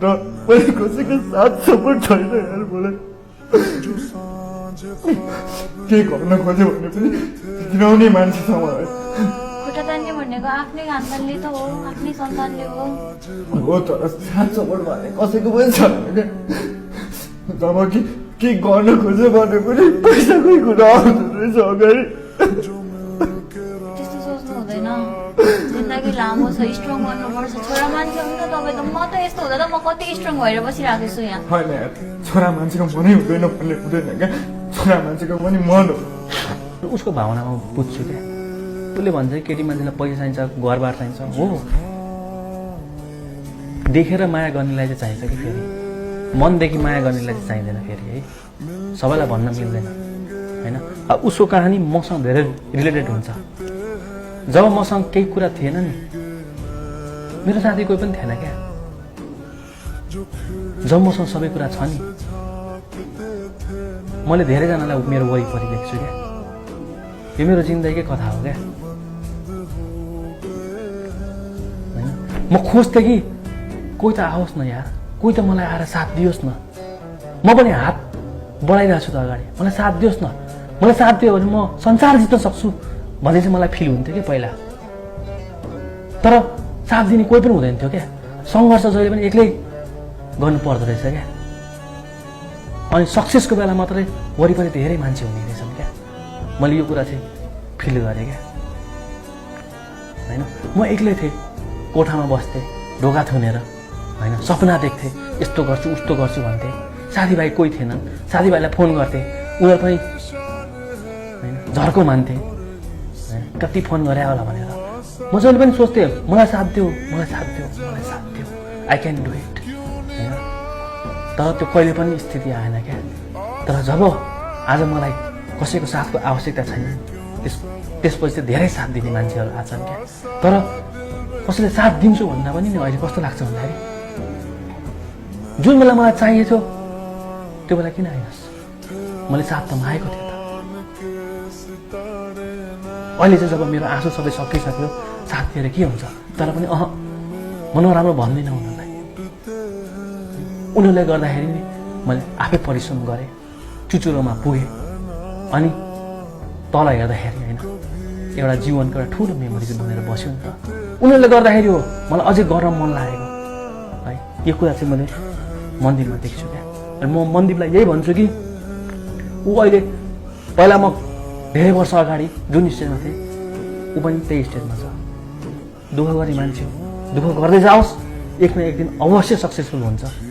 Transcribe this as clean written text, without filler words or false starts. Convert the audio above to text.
र मैले कसैको साथ सपोर्ट छैन यार मलाई के गर्न खोज्यो भने पनि गिराउने मान्छे छ मलाई खुट्टा तान्ने भनेको आफ्नै खानदानले त हो आफ्नै सन्तानले हो तर साथ सपोर्ट भने कसैको पनि छैन क्या जब कि के गर्न खोज्यो भने पनि पैसाकै कुरा आउँदो रहेछ अगाडि त्यस्तो सोच्नु हुँदैन जिन्दगी लामो छ स्ट्रङ गर्नुपर्छ छोरा मान्छे हो नि त तपाईँ त म त यस्तो हुँदा त म कति स्ट्रङ भएर बसिरहेको छु यहाँ होइन यार छोरा मान्छेको मनै हुँदैन भन्ने हुँदैन क्या छोरा मान्छेको पनि मन हो उसको भावनामा बुझ्छु क्या उसले भन्छ केटी मान्छेलाई पैसा चाहिन्छ घरबार चाहिन्छ हो देखेर माया गर्नेलाई चाहिँ चाहिन्छ कि फेरि मनदेखि माया गर्नेलाई चाहिँ चाहिँदैन फेरि है सबैलाई भन्न मिल्दैन होइन अब उसको कहानी मसँग धेरै रिलेटेड हुन्छ जब मसँग केही कुरा थिएन नि मेरो साथी कोही पनि थिएन क्या जब मसँग सबै कुरा छ नि मैले धेरैजनालाई मेरो वरिपरि देख्छु क्या यो मेरो जिन्दगीकै कथा हो क्या होइन म खोज्थेँ कि कोही त आओस् न यार कोही त मलाई आएर साथ दियोस् न म पनि हात बढाइरहेको छु त अगाडि मलाई साथ दियोस् न मलाई साथ दियो भने म संसार जित्न सक्छु भन्ने चाहिँ मलाई फिल हुन्थ्यो क्या पहिला तर साथ दिने कोही पनि हुँदैन थियो क्या सङ्घर्ष जहिले पनि एक्लै गर्नु पर्दो रहेछ क्या अनि सक्सेसको बेला मात्रै वरिपरि धेरै मान्छे हुने रहेछन् क्या मैले यो कुरा चाहिँ फिल गरेँ क्या होइन म एक्लै थिएँ कोठामा बस्थेँ ढोका थुनेर होइन सपना देख्थेँ यस्तो गर्छु उस्तो गर्छु भन्थेँ साथीभाइ कोही थिएनन् साथीभाइलाई फोन गर्थेँ उनीहरू पनि होइन झर्को मान्थे कति फोन गरे होला भनेर म जहिले पनि सोच्थेँ मलाई साथ दियो मलाई साथ दियो मलाई साथ दियो आई क्यान डु इट होइन तर त्यो कहिले पनि स्थिति आएन क्या तर जब आज मलाई कसैको साथको आवश्यकता छैन त्यसपछि चाहिँ धेरै साथ दिने मान्छेहरू आछन् क्या तर कसैले साथ दिन्छु भन्दा पनि नि अहिले कस्तो लाग्छ भन्दाखेरि जुन बेला मलाई चाहिएको थियो त्यो बेला किन आइनस् मैले साथ त मागेको थिएँ त अहिले चाहिँ जब मेरो आँसु सबै सकिसक्यो साथ दिएर के हुन्छ तर पनि म नराम्रो भन्दिनँ उनीहरूलाई उनीहरूले गर्दाखेरि नि मैले आफै परिश्रम गरेँ चुचुरोमा पुगेँ अनि तल हेर्दाखेरि होइन एउटा जीवनको एउटा ठुलो मेमोरी चाहिँ बनेर बस्यो नि त उनीहरूले गर्दाखेरि हो मलाई अझै गर्न मन लागेको है यो कुरा चाहिँ मैले मन्दिरमा देख्छु क्या अनि म मन्दिरलाई यही भन्छु कि ऊ अहिले पहिला म धेरै वर्ष अगाडि जुन स्टेजमा थिएँ ऊ पनि त्यही स्टेजमा छ दुःख गर्ने मान्छे हो दुःख गर्दै जाओस् एक न एक दिन अवश्य सक्सेसफुल हुन्छ